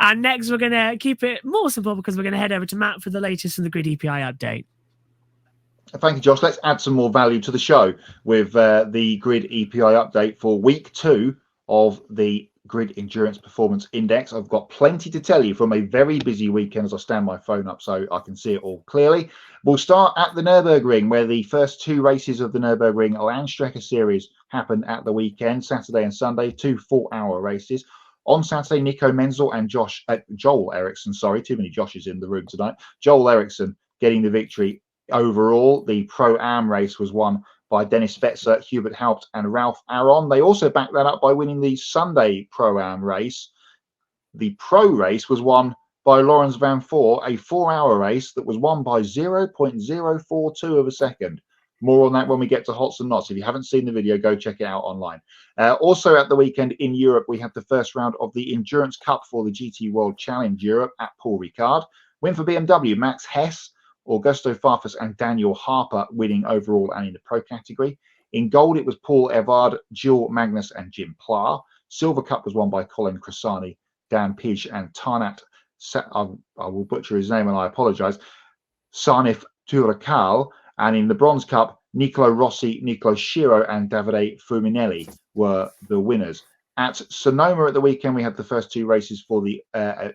And next, we're going to keep it more simple because we're going to head over to Matt for the latest in the GRID EPI update. Thank you, Josh. Let's add some more value to the show with the GRID EPI update for week 2 of the GRID Endurance Performance Index. I've got plenty to tell you from a very busy weekend as I stand my phone up so I can see it all clearly. We'll start at the Nürburgring, where the first 2 races of the Nürburgring Landstrecke Series happened at the weekend, Saturday and Sunday, 2 4-hour races. On Saturday, Nico Menzel and Joel Eriksson, sorry, too many Joshes in the room tonight. Joel Eriksson getting the victory overall. The Pro-Am race was won by Dennis Vetzer, Hubert Haupt and Ralph Aron. They also backed that up by winning the Sunday Pro-Am race. The Pro race was won by Lawrence Van Voor, a 4-hour race that was won by 0.042 of a second. More on that when we get to Hots and Knots. If you haven't seen the video, go check it out online. Also at the weekend in Europe, we had the first round of the Endurance Cup for the GT World Challenge Europe at Paul Ricard. Win for BMW, Max Hess, Augusto Farfus and Daniel Harper winning overall and in the pro category. In gold, it was Paul Evard, Jill Magnus and Jim Pla. Silver Cup was won by Colin Cressani, Dan Pidge and Tarnat, I will butcher his name and I apologise, Sarnif Turakal. And in the Bronze Cup, Nicolo Rossi, Nicolo Shiro and Davide Fuminelli were the winners. At Sonoma at the weekend, we had the first 2 races for the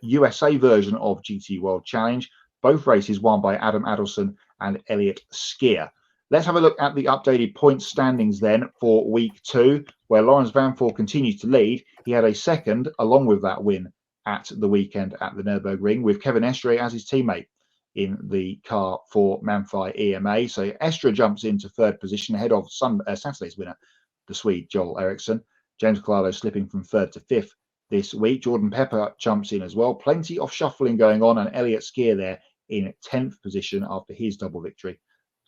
USA version of GT World Challenge. Both races won by Adam Adelson and Elliot Skier. Let's have a look at the updated point standings then for week 2, where Lawrence Van Voor continues to lead. He had a second, along with that win at the weekend at the Nürburgring, with Kevin Estre as his teammate in the car for Manthey EMA. So Estre jumps into 3rd position ahead of Saturday's winner, the Swede Joel Eriksson. James Collado slipping from 3rd to 5th this week. Jordan Pepper jumps in as well. Plenty of shuffling going on, and Elliot Skier there in 10th position after his double victory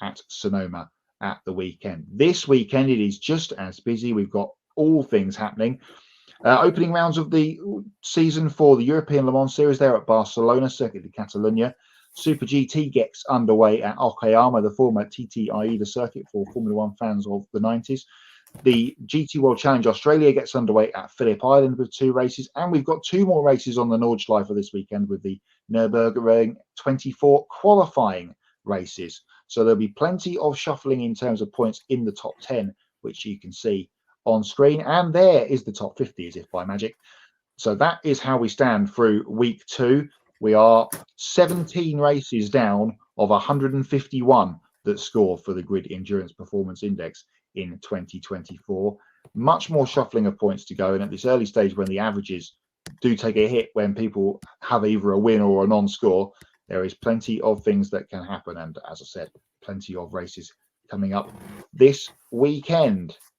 at Sonoma at the weekend. This weekend, it is just as busy. We've got all things happening. Opening rounds of the season for the European Le Mans Series there at Barcelona, Circuit de Catalunya. Super GT gets underway at Okayama, the former TT Aida circuit for Formula One fans of the 90s. The GT World Challenge Australia gets underway at Phillip Island with 2 races, and we've got 2 more races on the Nordschleife this weekend with the Nürburgring 24 qualifying races. So there'll be plenty of shuffling in terms of points in the top 10, which you can see on screen. And there is the top 50 as if by magic. So that is how we stand through week 2. We are 17 races down of 151 that score for the GRID Endurance Performance Index in 2024. Much more shuffling of points to go, and at this early stage when the averages do take a hit when people have either a win or a non-score, there is plenty of things that can happen, and as I said, plenty of races coming up this weekend.